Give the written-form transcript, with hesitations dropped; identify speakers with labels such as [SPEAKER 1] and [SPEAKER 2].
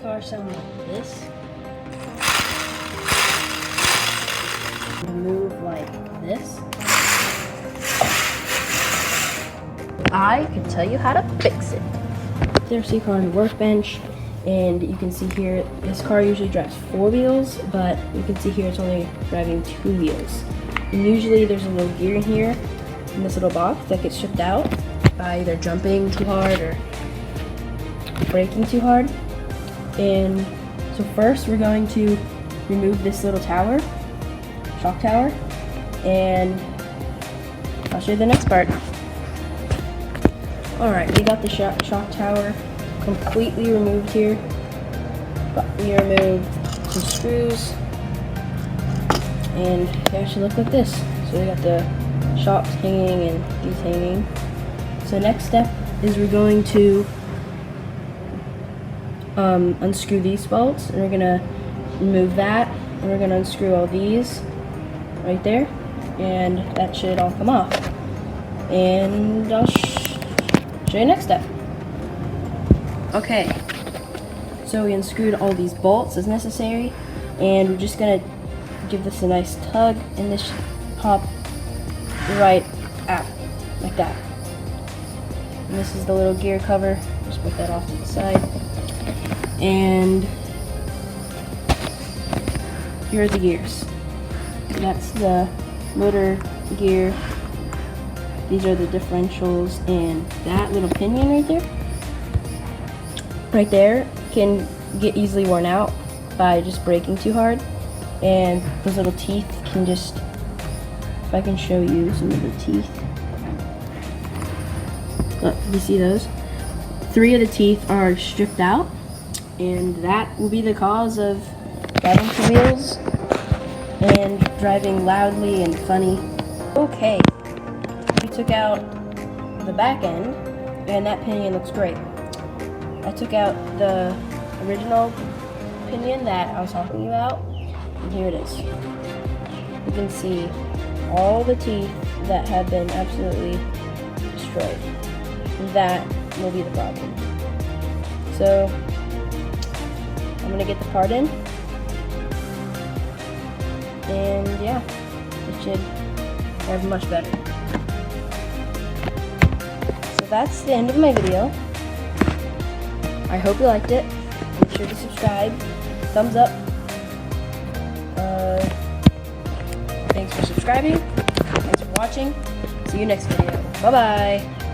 [SPEAKER 1] car sound like this. Move like this. I can tell you how to fix it. There's the car on the workbench, and you can see here this car usually drives 4 wheels, but you can see here it's only driving 2 wheels. And usually there's a little gear in here in this little box that gets shipped out by either jumping too hard or braking too hard. And so first we're going to remove this little tower, shock tower, and I'll show you the next part. Alright, we got the shock tower completely removed here, but we removed some screws, and they actually look like this. So we got the shocks hanging and these hanging. So next step is we're going to unscrew these bolts, and we're gonna remove that, and we're gonna unscrew all these right there, and that should all come off. And I'll show you next step. Okay, so we unscrewed all these bolts as necessary, and we're just gonna give this a nice tug, and this should pop right out like that. And this is the little gear cover. Just put that off to the side. And here are the gears. That's the motor gear. These are the differentials, and that little pinion right there can get easily worn out by just braking too hard. And those little teeth can just, if I can show you some of the teeth. Look, you see those? 3 of the teeth are stripped out, and that will be the cause of driving 2 wheels and driving loudly and funny. Okay, we took out the back end, and that pinion looks great. I took out the original pinion that I was talking about, and here it is. You can see all the teeth that have been absolutely destroyed. That will be the problem. So I'm gonna get the part in, and yeah, it should drive much better. So that's the end of my video. I hope you liked it. Make sure to subscribe, thumbs up. Thanks for subscribing. Thanks for watching. See you next video. Bye bye.